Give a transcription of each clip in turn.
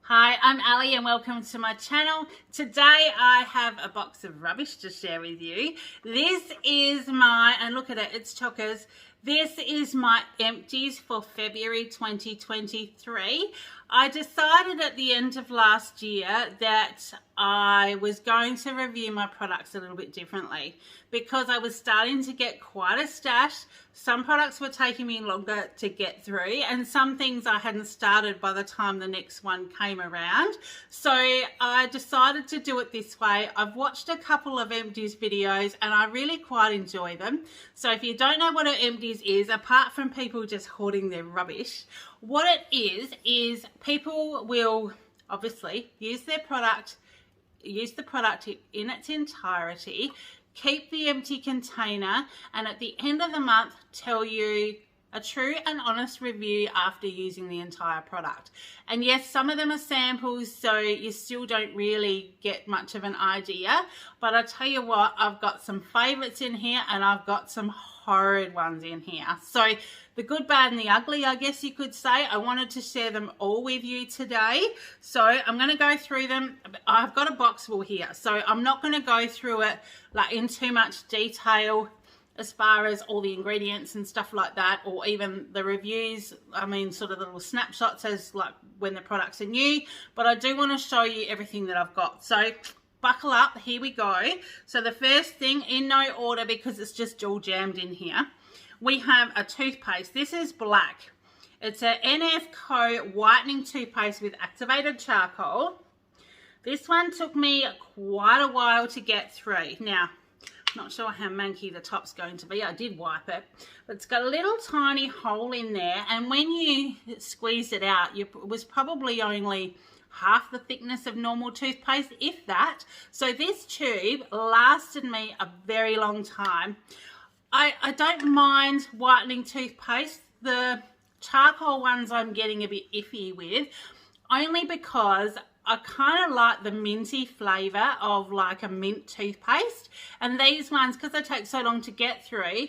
Hi, I'm Ali and welcome to my channel. Today I have a box of rubbish to share with you. This is my, and look at it, it's chockers. This is my empties for February 2023. I decided at the end of last year that I was going to review my products a little bit differently because I was starting to get quite a stash. Some products were taking me longer to get through and some things I hadn't started by the time the next one came around. So I decided to do it this way. I've watched a couple of empties videos and I really quite enjoy them. So if you don't know what an empties is, apart from people just hoarding their rubbish, what it is people will obviously use the product in its entirety, keep the empty container, and at the end of the month tell you a true and honest review after using the entire product. And yes, some of them are samples, so you still don't really get much of an idea, but I tell you what, I've got some favorites in here and I've got some horrid ones in here. So the good, bad and the ugly, I guess you could say. I wanted to share them all with you today. So I'm going to go through them. I've got a box full here, so I'm not going to go through it like in too much detail as far as all the ingredients and stuff like that, or even the reviews. I mean, sort of the little snapshots as like when the products are new, but I do want to show you everything that I've got. So buckle up, here we go. So the first thing, in no order because it's just all jammed in here, we have a toothpaste. This is black. It's a NFCO whitening toothpaste with activated charcoal. This one took me quite a while to get through. Now, not sure how manky the top's going to be. I did wipe it, but it's got a little tiny hole in there, and when you squeezed it out, it was probably only half the thickness of normal toothpaste, if that. So this tube lasted me a very long time. I don't mind whitening toothpaste. The charcoal ones I'm getting a bit iffy with, only because I kind of like the minty flavour of like a mint toothpaste. And these ones, because they take so long to get through,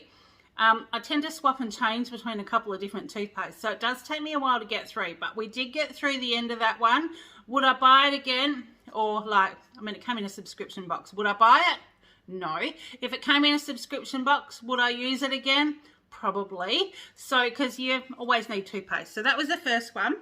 I tend to swap and change between a couple of different toothpastes. So it does take me a while to get through, but we did get through the end of that one. Would I buy it again? Or like, I mean, it came in a subscription box. Would I buy it? No. If it came in a subscription box, would I use it again? Probably. So, because you always need toothpaste. So that was the first one.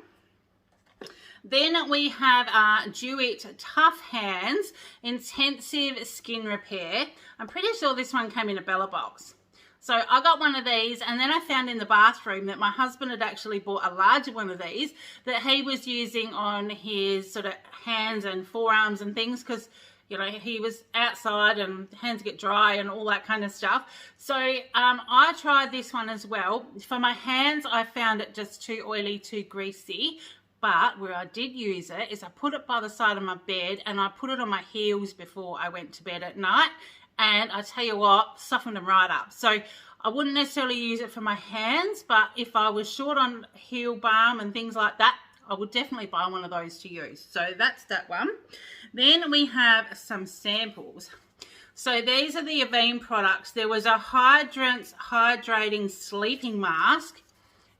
Then we have DEWITT Tough Hands Intensive Skin Repair. I'm pretty sure this one came in a Bella box. So I got one of these, and then I found in the bathroom that my husband had actually bought a larger one of these that he was using on his sort of hands and forearms and things, because you know, he was outside and hands get dry and all that kind of stuff. So I tried this one as well. For my hands, I found it just too oily, too greasy. But where I did use it is I put it by the side of my bed and I put it on my heels before I went to bed at night. And I tell you what, softened them right up. So I wouldn't necessarily use it for my hands, but if I was short on heel balm and things like that, I would definitely buy one of those to use. So that's that one. Then we have some samples. So these are the Avene products. There was a Hydrants hydrating sleeping mask.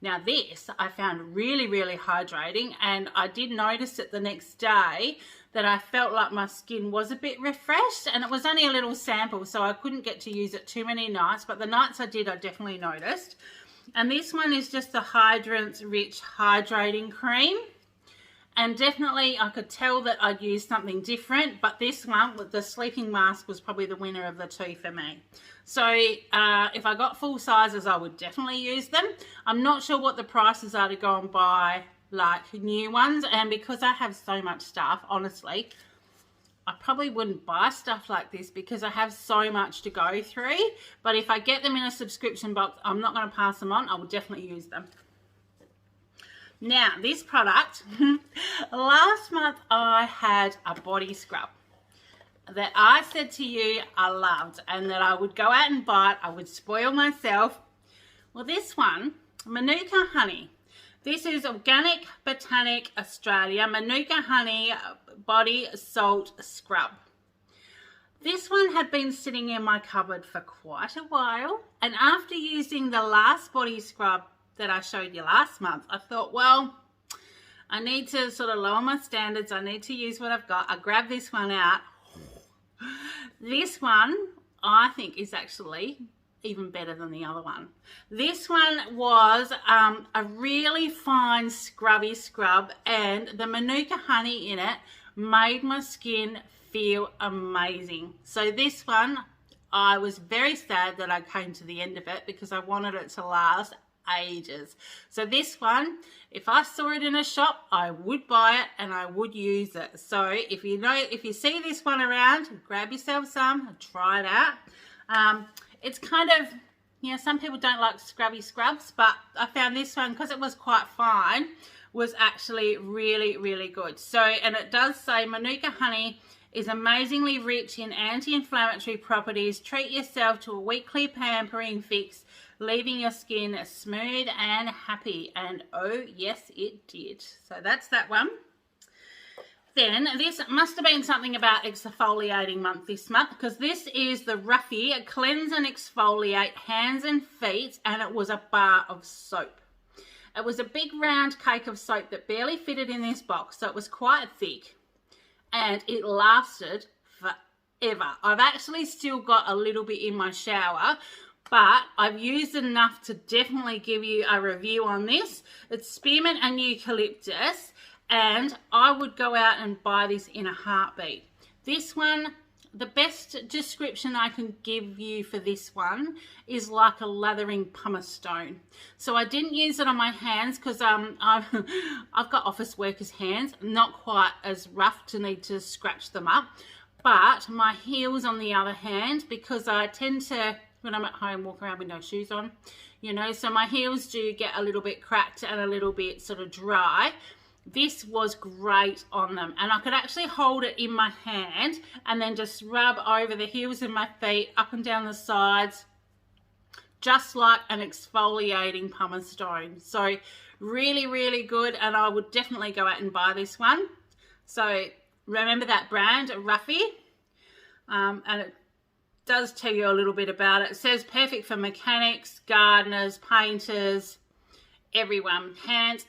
Now this I found really, really hydrating, and I did notice it the next day that I felt like my skin was a bit refreshed, and it was only a little sample, so I couldn't get to use it too many nights, but the nights I did, I definitely noticed. And this one is just the Hydrants Rich Hydrating Cream. And definitely I could tell that I'd used something different, but this one with the sleeping mask was probably the winner of the two for me. So if I got full sizes, I would definitely use them. I'm not sure what the prices are to go and buy like new ones, and because I have so much stuff, honestly, I probably wouldn't buy stuff like this because I have so much to go through. But if I get them in a subscription box, I'm not going to pass them on. I will definitely use them. Now, this product, last month I had a body scrub that I said to you I loved and that I would go out and buy it. I would spoil myself. Well, this one, Manuka Honey. This is Organic Botanic Australia Manuka Honey Body Salt Scrub. This one had been sitting in my cupboard for quite a while, and after using the last body scrub that I showed you last month, I thought, well, I need to sort of lower my standards. I need to use what I've got. I grabbed this one out. This one, I think, is actually even better than the other one. This one was a really fine scrubby scrub, and the Manuka honey in it made my skin feel amazing. So this one, I was very sad that I came to the end of it because I wanted it to last ages. So this one, if I saw it in a shop, I would buy it and I would use it. So if you see this one around, grab yourself some, try it out. It's kind of, you know, some people don't like scrubby scrubs, but I found this one, because it was quite fine, was actually really, really good. So, and it does say Manuka honey is amazingly rich in anti-inflammatory properties. Treat yourself to a weekly pampering fix, leaving your skin smooth and happy. And oh yes, it did. So that's that one. Then this must have been something about exfoliating month this month, because this is the Roughy Cleanse and Exfoliate Hands and Feet, and it was a bar of soap. It was a big round cake of soap that barely fitted in this box, so it was quite thick, and it lasted forever. I've actually still got a little bit in my shower, but I've used enough to definitely give you a review on this. It's spearmint and eucalyptus, and I would go out and buy this in a heartbeat. This one, the best description I can give you for this one is like a lathering pumice stone. So I didn't use it on my hands because I've got office workers' hands, not quite as rough to need to scratch them up. But my heels, on the other hand, because I tend to, when I'm at home, walk around with no shoes on, you know, so my heels do get a little bit cracked and a little bit sort of dry. This was great on them, and I could actually hold it in my hand and then just rub over the heels of my feet, up and down the sides, just like an exfoliating pumice stone. So really, really good, and I would definitely go out and buy this one. So remember that brand, Roughy, and it does tell you a little bit about it. It says perfect for mechanics, gardeners, painters, everyone, hands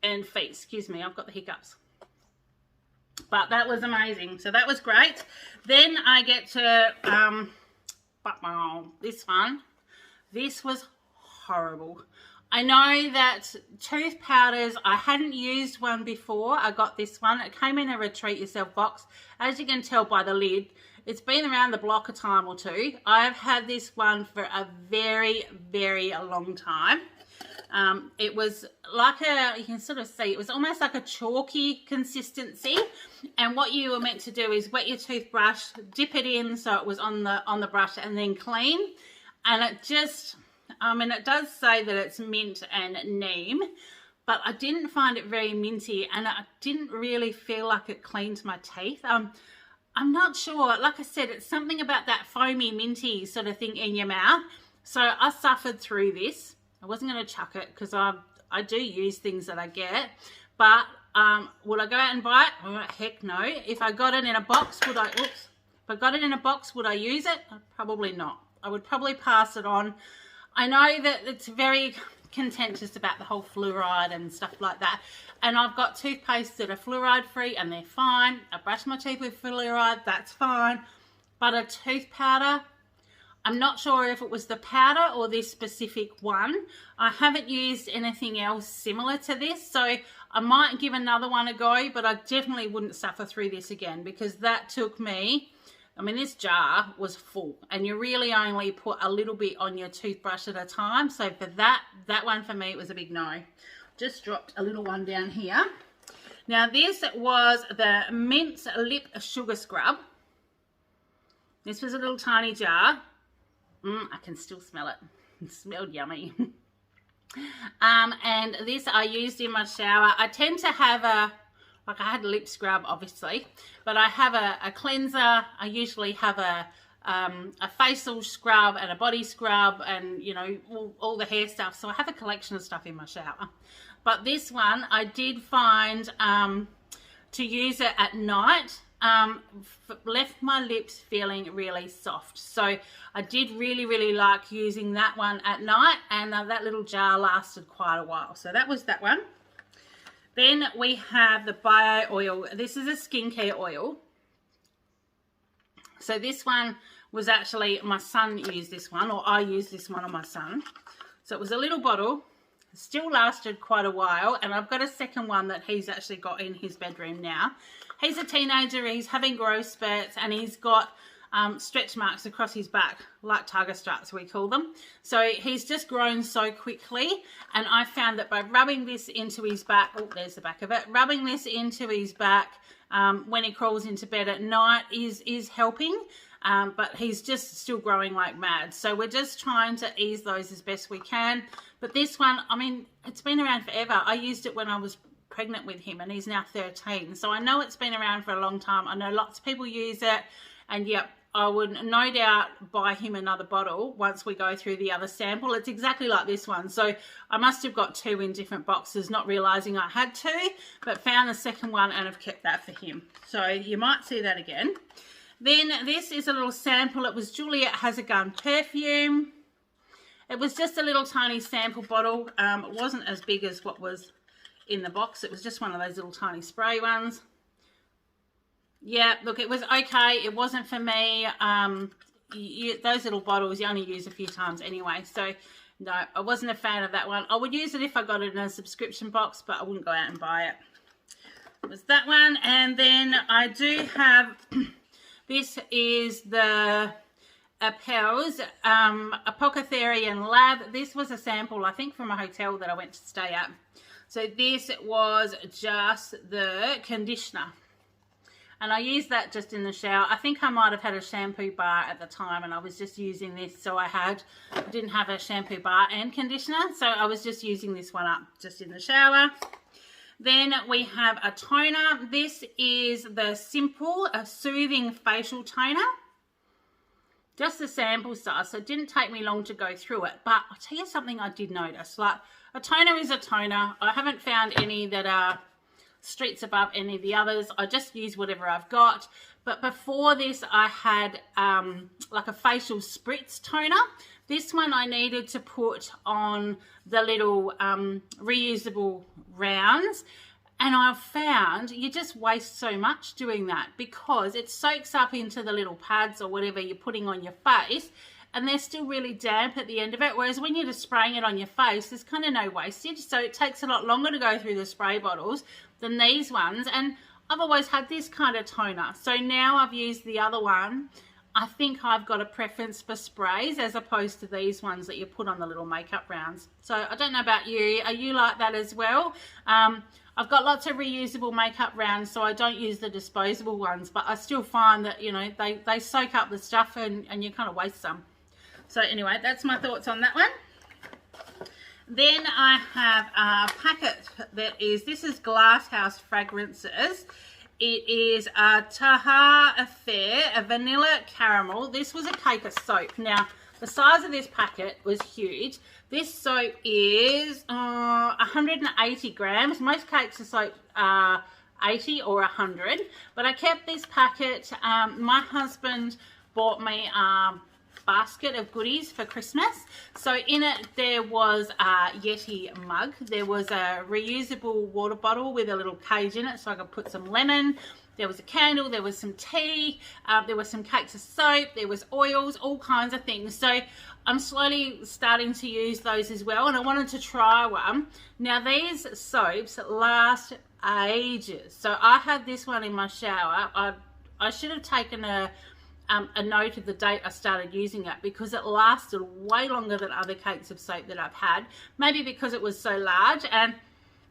and feet. Excuse me, I've got the hiccups. But that was amazing. So that was great. Then I get to this one. This was horrible. I know that tooth powders, I hadn't used one before. I got this one. It came in a Treat Yourself box. As you can tell by the lid, it's been around the block a time or two. I've had this one for a very, very long time. It was like you can sort of see, it was almost like a chalky consistency, and what you were meant to do is wet your toothbrush, dip it in so it was on the brush, and then clean. And it just, I mean, it does say that it's mint and neem, but I didn't find it very minty, and I didn't really feel like it cleaned my teeth. I'm not sure. Like I said, it's something about that foamy minty sort of thing in your mouth. So I suffered through this. I wasn't going to chuck it because I do use things that I get, but would I go out and buy it? Oh, heck no. If I got it in a box, would I? Oops. If I got it in a box, would I use it? Probably not. I would probably pass it on. I know that it's very contentious about the whole fluoride and stuff like that, and I've got toothpaste that are fluoride free and they're fine. I brush my teeth with fluoride, that's fine. But a tooth powder, I'm not sure if it was the powder or this specific one. I haven't used anything else similar to this, so I might give another one a go, but I definitely wouldn't suffer through this again, because that took me, I mean, this jar was full, and you really only put a little bit on your toothbrush at a time. So for that one for me, it was a big no. Just dropped a little one down here. Now this was the Mince Lip Sugar Scrub. This was a little tiny jar. I can still smell it. It smelled yummy. And this I used in my shower. I tend to have I had a lip scrub, obviously, but I have a cleanser. I usually have a facial scrub and a body scrub, and, you know, all the hair stuff. So I have a collection of stuff in my shower. But this one, I did find to use it at night, left my lips feeling really soft. So I did really, really like using that one at night, and that little jar lasted quite a while. So that was that one. Then we have the bio oil. This is a skincare oil. So this one was actually, my son used this one, or I used this one on my son. So it was a little bottle, still lasted quite a while, and I've got a second one that he's actually got in his bedroom now. He's a teenager, he's having growth spurts, and he's got stretch marks across his back, like tiger stripes we call them. So he's just grown so quickly, and I found that by rubbing this into his back, oh, there's the back of it, rubbing this into his back when he crawls into bed at night is helping. But he's just still growing like mad. So we're just trying to ease those as best we can. But this one, I mean, it's been around forever. I used it when I was pregnant with him, and he's now 13. So I know it's been around for a long time. I know lots of people use it, and yep, I would no doubt buy him another bottle once we go through the other sample. It's exactly like this one. So I must have got 2 in different boxes, not realizing I had 2, but found the second one and have kept that for him. So you might see that again. Then this is a little sample. It was Juliet Has a Gun perfume. It was just a little tiny sample bottle. It wasn't as big as what was in the box. It was just one of those little tiny spray ones. Yeah, look, it was okay. It wasn't for me. Those little bottles you only use a few times anyway. So no, I wasn't a fan of that one. I would use it if I got it in a subscription box, but I wouldn't go out and buy it. It was that one. And then I do have... This is the Appel's Apothecarian Lab. This was a sample, I think, from a hotel that I went to stay at. So this was just the conditioner. And I used that just in the shower. I think I might have had a shampoo bar at the time, and I was just using this. So I didn't have a shampoo bar and conditioner. So I was just using this one up just in the shower. Then we have a toner. This is the Simple, a Soothing Facial Toner. Just the sample size, so it didn't take me long to go through it. But I'll tell you something I did notice. Like, a toner is a toner. I haven't found any that are streets above any of the others. I just use whatever I've got. But before this, I had like a facial spritz toner. This one I needed to put on the little reusable rounds, and I've found you just waste so much doing that because it soaks up into the little pads or whatever you're putting on your face, and they're still really damp at the end of it, whereas when you're just spraying it on your face, there's kind of no wastage. So it takes a lot longer to go through the spray bottles than these ones, and I've always had this kind of toner. So now I've used the other one. I think I've got a preference for sprays as opposed to these ones that you put on the little makeup rounds. So I don't know about you. Are you like that as well? I've got lots of reusable makeup rounds, so I don't use the disposable ones, but I still find that, you know, they soak up the stuff and you kind of waste some. So anyway, that's my thoughts on that one. Then I have a packet that is, this is Glasshouse Fragrances. It is a Taha Affair, a vanilla caramel. This was a cake of soap. Now, the size of this packet was huge. This soap is 180 grams. Most cakes of soap are 80 or 100. But I kept this packet. My husband bought me a basket of goodies for Christmas. So in it there was a Yeti mug, there was a reusable water bottle with a little cage in it so I could put some lemon, there was a candle, there was some tea, there was some cakes of soap, there was oils, all kinds of things. So I'm slowly starting to use those as well, and I wanted to try one. Now these soaps last ages, so I had this one in my shower. I should have taken a note of the date I started using it because it lasted way longer than other cakes of soap that I've had. Maybe because it was so large, and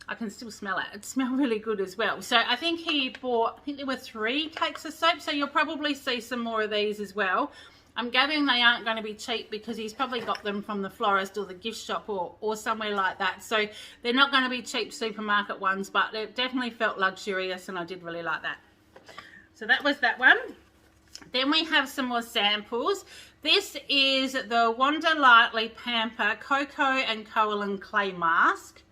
I can still smell it. It smells really good as well. So I think he bought, I think there were 3 cakes of soap, so you'll probably see some more of these as well. I'm gathering they aren't going to be cheap because he's probably got them from the florist or the gift shop or somewhere like that. So they're not going to be cheap supermarket ones, but it definitely felt luxurious, and I did really like that. So that was that one. Then we have some more samples. This is the Wonderlightly Pamper Cocoa and Koalin Clay Mask.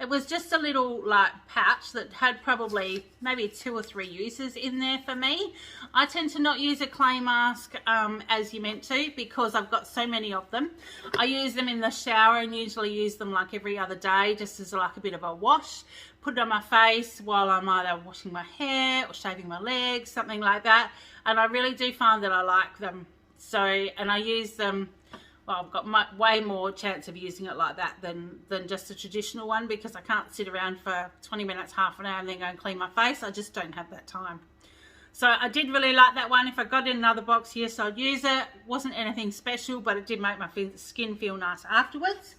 It was just a little like pouch that had probably maybe 2 or 3 uses in there for me. I tend to not use a clay mask as you meant to, because I've got so many of them. I use them in the shower and usually use them like every other day, just as like a bit of a wash. Put it on my face while I'm either washing my hair or shaving my legs, something like that. And I really do find that I like them. So, and I use them, well, I've got way more chance of using it like that than just a traditional one, because I can't sit around for 20 minutes, half an hour and then go and clean my face. I just don't have that time. So I did really like that one. If I got in another box, yes, I'd use it. Wasn't anything special, but it did make my skin feel nice afterwards.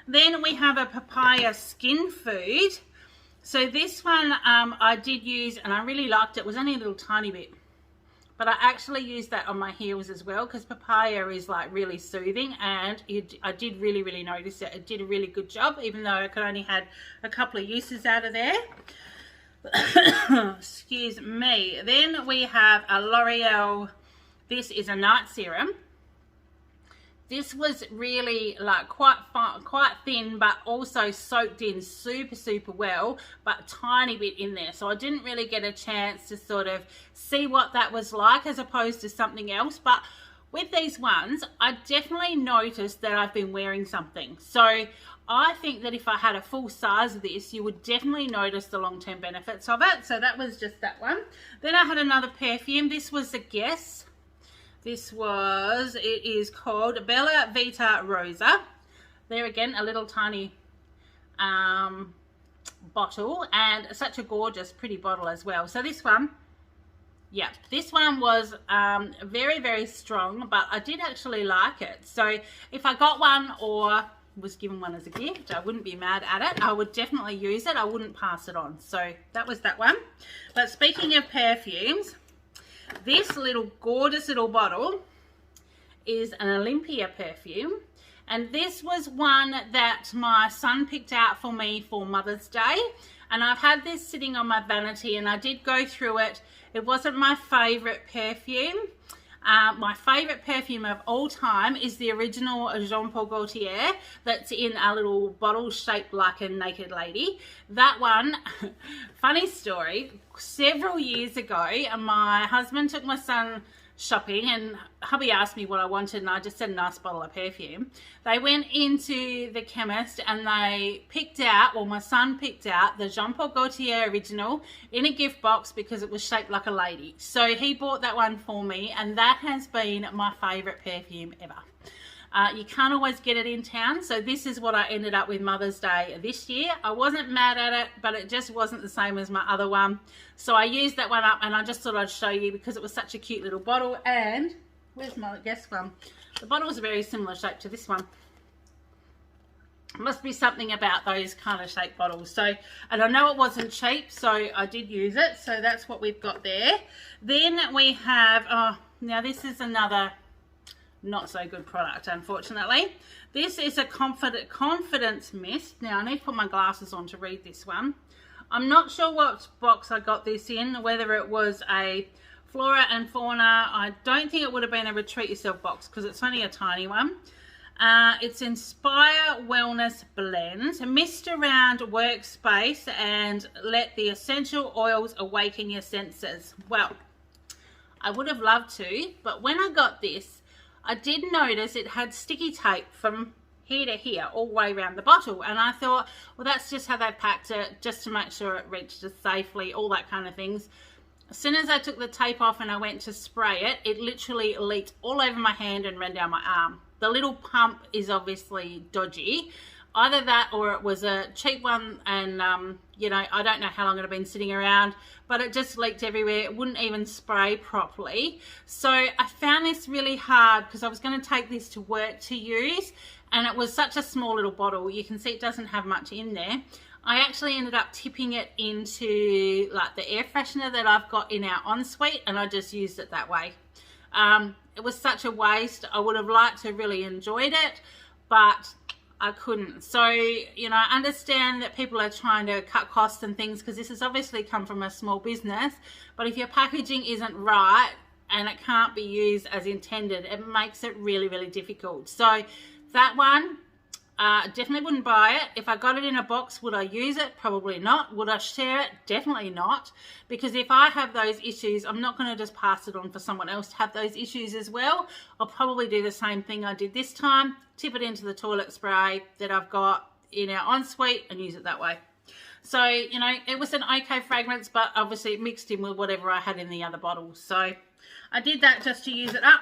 Then we have a Papaya skin food. So this one I did use and I really liked it. It was only a little tiny bit. But I actually used that on my heels as well, because papaya is like really soothing, and I did really notice it. It did a really good job, even though I could only had a couple of uses out of there. Excuse me. Then we have a L'Oreal. This is a night serum. This was really like quite thin, but also soaked in super well, but a tiny bit in there. So I didn't really get a chance to sort of see what that was like as opposed to something else. But with these ones, I definitely noticed that I've been wearing something. So I think that if I had a full size of this, you would definitely notice the long-term benefits of it. So that was just that one. Then I had another perfume. This was a Guess. It is called Bella Vita Rosa. There again, a little tiny bottle, and such a gorgeous, pretty bottle as well. So this one, yeah, this one was very strong, but I did actually like it. So if I got one or was given one as a gift, I wouldn't be mad at it. I would definitely use it. I wouldn't pass it on. So that was that one. But speaking of perfumes, this little gorgeous little bottle is an Olympia perfume, and this was one that my son picked out for me for Mother's Day, and I've had this sitting on my vanity and I did go through it. It wasn't my favorite perfume. My favorite perfume of all time is the original Jean Paul Gaultier that's in a little bottle shaped like a naked lady. That one, funny story, several years ago, my husband took my son shopping and hubby asked me what I wanted, and I just said a nice bottle of perfume. They went into the chemist and they picked out, well, my son picked out the Jean Paul Gaultier original in a gift box because it was shaped like a lady. So he bought that one for me, and that has been my favorite perfume ever. You can't always get it in town, so this is what I ended up with Mother's Day this year. I wasn't mad at it, but it just wasn't the same as my other one. So I used that one up, and I just thought I'd show you because it was such a cute little bottle. And where's my Guess one? The bottle was a very similar shape to this one. Must be something about those kind of shaped bottles. So, and I know it wasn't cheap, so I did use it. So that's what we've got there. Then we have, oh, now this is another not so good product, unfortunately. This is a confidence mist. Now I need to put my glasses on to read this one. I'm not sure what box I got this in, whether it was a Flora and Fauna. I don't think it would have been a Retreat Yourself box because it's only a tiny one. It's Inspire Wellness Blend. Mist around workspace and let the essential oils awaken your senses. Well, I would have loved to, but when I got this, I did notice it had sticky tape from here to here all the way around the bottle, and I thought, well, that's just how they packed it, just to make sure it reached us safely, all that kind of things. As soon as I took the tape off and I went to spray it, it literally leaked all over my hand and ran down my arm. The little pump is obviously dodgy. Either that or it was a cheap one, and you know, I don't know how long it had been sitting around, but it just leaked everywhere. It wouldn't even spray properly. So I found this really hard because I was going to take this to work to use, and it was such a small little bottle. You can see it doesn't have much in there. I actually ended up tipping it into like the air freshener that I've got in our ensuite, and I just used it that way. It was such a waste. I would have liked to really enjoyed it, but I couldn't. So, you know, I understand that people are trying to cut costs and things because this has obviously come from a small business, but if your packaging isn't right and it can't be used as intended, it makes it really difficult. So that one, Definitely wouldn't buy it. If I got it in a box, would I use it? Probably not. Would I share it? Definitely not. Because if I have those issues, I'm not going to just pass it on for someone else to have those issues as well. I'll probably do the same thing I did this time. Tip it into the toilet spray that I've got in our ensuite and use it that way. So, you know, it was an okay fragrance, but obviously it mixed in with whatever I had in the other bottles. So I did that just to use it up.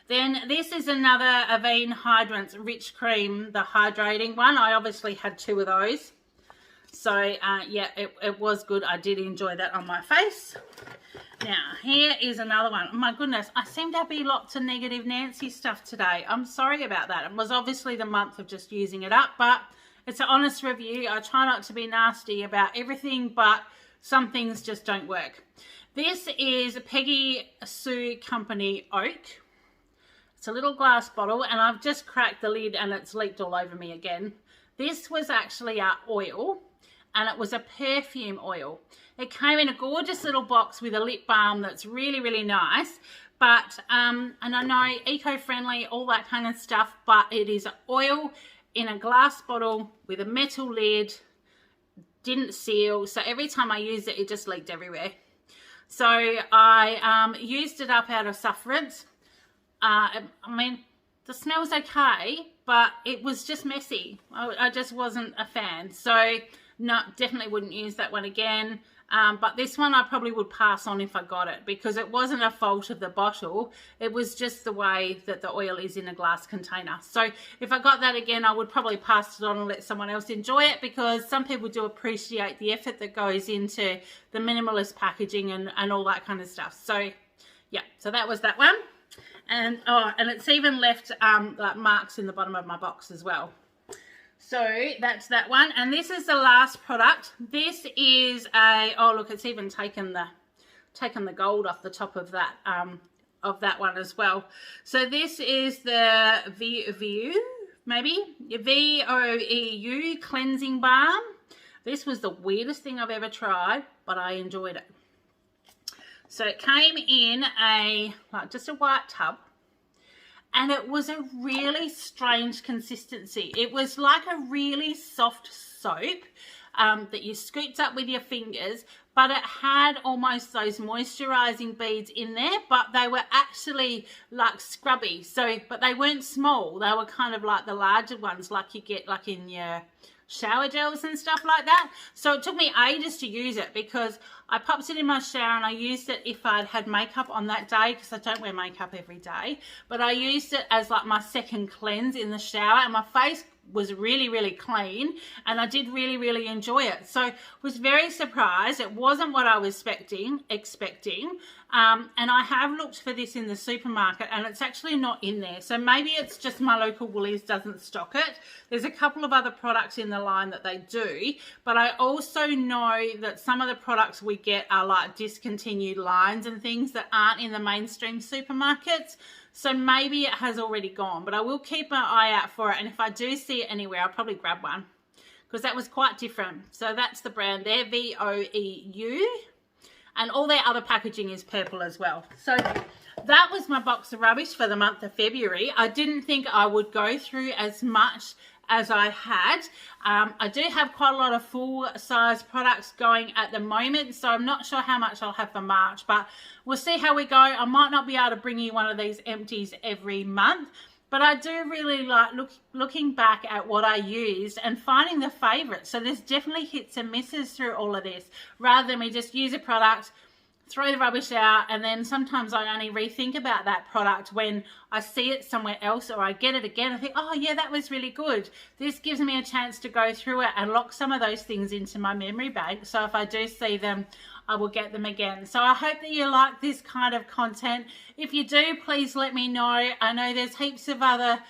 Then this is another Avene Hydrants Rich Cream, the hydrating one. I obviously had 2 of those. So, yeah, it was good. I did enjoy that on my face. Now, here is another one. Oh, my goodness, I seem to be lots of negative Nancy stuff today. I'm sorry about that. It was obviously the month of just using it up, but it's an honest review. I try not to be nasty about everything, but some things just don't work. This is Peggy Sue Company Oak. It's a little glass bottle, and I've just cracked the lid and it's leaked all over me again. This was actually our oil, and it was a perfume oil. It came in a gorgeous little box with a lip balm that's really, really nice. But, and I know eco-friendly, all that kind of stuff, but it is oil in a glass bottle with a metal lid, didn't seal. So every time I used it, it just leaked everywhere. So I used it up out of sufferance. I mean, the smell's okay, but it was just messy. I just wasn't a fan. So no, definitely wouldn't use that one again. But this one I probably would pass on if I got it, because it wasn't a fault of the bottle. It was just the way that the oil is in a glass container. So if I got that again, I would probably pass it on and let someone else enjoy it, because some people do appreciate the effort that goes into the minimalist packaging and all that kind of stuff. So yeah, so that was that one. And oh, and it's even left like marks in the bottom of my box as well. So that's that one. And this is the last product. This is a, oh look, it's even taken the gold off the top of that one as well. So this is the VOEU cleansing balm. This was the weirdest thing I've ever tried, but I enjoyed it. So it came in just a white tub, and it was a really strange consistency. It was like a really soft soap that you scooped up with your fingers, but it had almost those moisturizing beads in there, but they were actually like scrubby. So, but they weren't small. They were kind of like the larger ones, like you get like in your shower gels and stuff like that. So it took me ages to use it, because I popped it in my shower and I used it if I'd had makeup on that day, because I don't wear makeup every day, but I used it as like my second cleanse in the shower, and my face was really, really clean, and I did really, really enjoy it. So was very surprised. It wasn't what I was expecting. And I have looked for this in the supermarket, and it's actually not in there. So maybe it's just my local Woolies doesn't stock it. There's a couple of other products in the line that they do, but I also know that some of the products we get are like discontinued lines and things that aren't in the mainstream supermarkets. So maybe it has already gone, but I will keep an eye out for it. And if I do see it anywhere, I'll probably grab one, because that was quite different. So that's the brand there, VOEU. And all their other packaging is purple as well. So that was my box of rubbish for the month of February. I didn't think I would go through as much as I had. I do have quite a lot of full size products going at the moment, so I'm not sure how much I'll have for March, but we'll see how we go. I might not be able to bring you one of these empties every month, but I do really like looking back at what I used and finding the favorites. So there's definitely hits and misses through all of this, rather than me just use a product, throw the rubbish out, and then sometimes I only rethink about that product when I see it somewhere else, or I get it again. I think, oh yeah, that was really good. This gives me a chance to go through it and lock some of those things into my memory bank, so if I do see them, I will get them again. So I hope that you like this kind of content. If you do, please let me know. I know there's heaps of other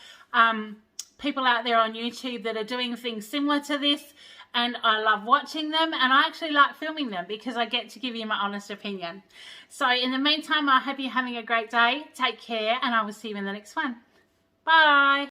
people out there on YouTube that are doing things similar to this, and I love watching them, and I actually like filming them because I get to give you my honest opinion. So in the meantime, I hope you're having a great day. Take care, and I will see you in the next one. Bye.